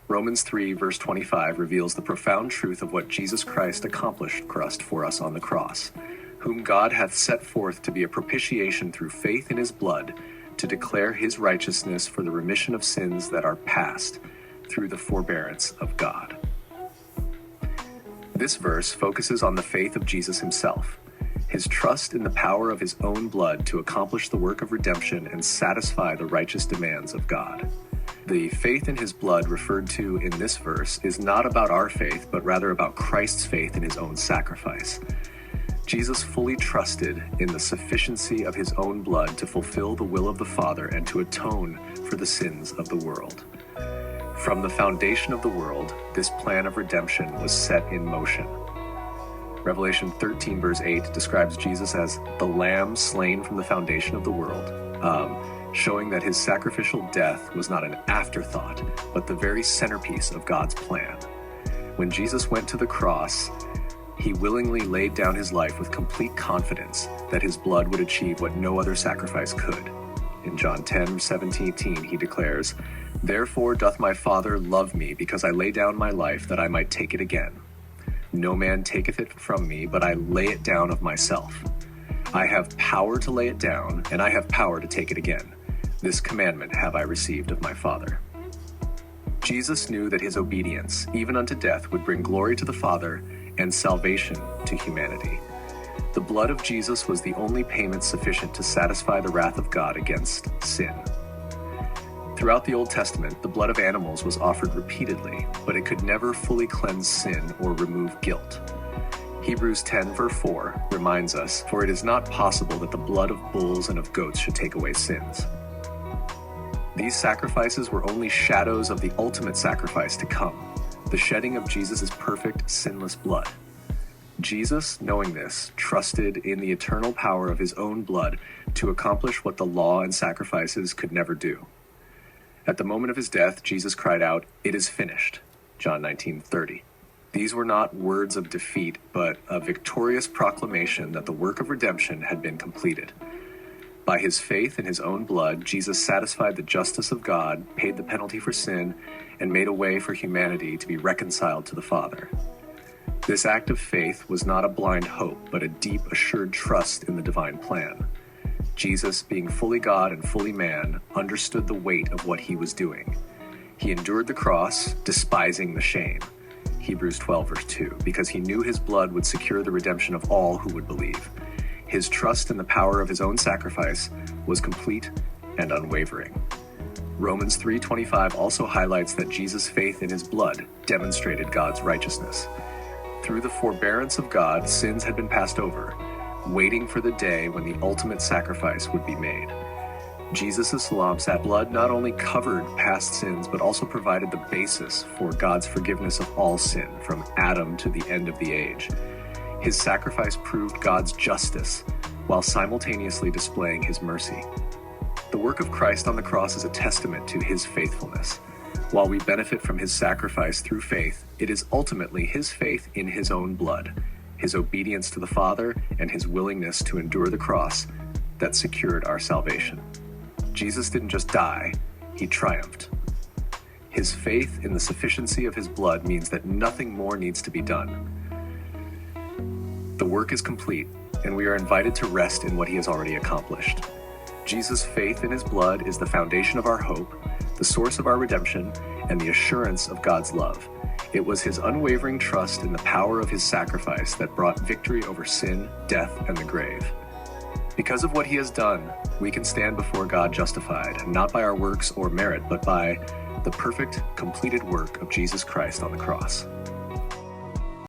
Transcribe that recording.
Romans 3, verse 25 reveals the profound truth of what Jesus Christ accomplished for us on the cross, whom God hath set forth to be a propitiation through faith in his blood, to declare his righteousness for the remission of sins that are past, through the forbearance of God. This verse focuses on the faith of Jesus himself, his trust in the power of his own blood to accomplish the work of redemption and satisfy the righteous demands of God. The faith in his blood referred to in this verse is not about our faith, but rather about Christ's faith in his own sacrifice. Jesus fully trusted in the sufficiency of his own blood to fulfill the will of the Father and to atone for the sins of the world. From the foundation of the world, this plan of redemption was set in motion. Revelation 13, verse 8 describes Jesus as the Lamb slain from the foundation of the world, showing that his sacrificial death was not an afterthought, but the very centerpiece of God's plan. When Jesus went to the cross, he willingly laid down his life with complete confidence that his blood would achieve what no other sacrifice could. In John 10, 17, he declares, "Therefore doth my Father love me, because I lay down my life that I might take it again. No man taketh it from me, but I lay it down of myself. I have power to lay it down, and I have power to take it again. This commandment have I received of my Father." Jesus knew that his obedience, even unto death, would bring glory to the Father and salvation to humanity. The blood of Jesus was the only payment sufficient to satisfy the wrath of God against sin. Throughout the Old Testament, the blood of animals was offered repeatedly, but it could never fully cleanse sin or remove guilt. Hebrews 10, verse 4 reminds us, "For it is not possible that the blood of bulls and of goats should take away sins." These sacrifices were only shadows of the ultimate sacrifice to come, the shedding of Jesus' perfect, sinless blood. Jesus, knowing this, trusted in the eternal power of his own blood to accomplish what the law and sacrifices could never do. At the moment of his death, Jesus cried out, "It is finished," John 19:30. These were not words of defeat, but a victorious proclamation that the work of redemption had been completed. By his faith in his own blood, Jesus satisfied the justice of God, paid the penalty for sin, and made a way for humanity to be reconciled to the Father. This act of faith was not a blind hope, but a deep, assured trust in the divine plan. Jesus, being fully God and fully man, understood the weight of what he was doing. He endured the cross, despising the shame, Hebrews 12, verse 2, because he knew his blood would secure the redemption of all who would believe. His trust in the power of his own sacrifice was complete and unwavering. Romans 3:25 also highlights that Jesus' faith in his blood demonstrated God's righteousness. Through the forbearance of God, sins had been passed over, waiting for the day when the ultimate sacrifice would be made. Jesus' blood not only covered past sins, but also provided the basis for God's forgiveness of all sin, from Adam to the end of the age. His sacrifice proved God's justice, while simultaneously displaying his mercy. The work of Christ on the cross is a testament to his faithfulness. While we benefit from his sacrifice through faith, it is ultimately his faith in his own blood, his obedience to the Father, and his willingness to endure the cross that secured our salvation. Jesus didn't just die, he triumphed. His faith in the sufficiency of his blood means that nothing more needs to be done. The work is complete, and we are invited to rest in what he has already accomplished. Jesus' faith in his blood is the foundation of our hope, the source of our redemption, and the assurance of God's love. It was his unwavering trust in the power of his sacrifice that brought victory over sin, death, and the grave. Because of what he has done, we can stand before God justified, not by our works or merit, but by the perfect, completed work of Jesus Christ on the cross.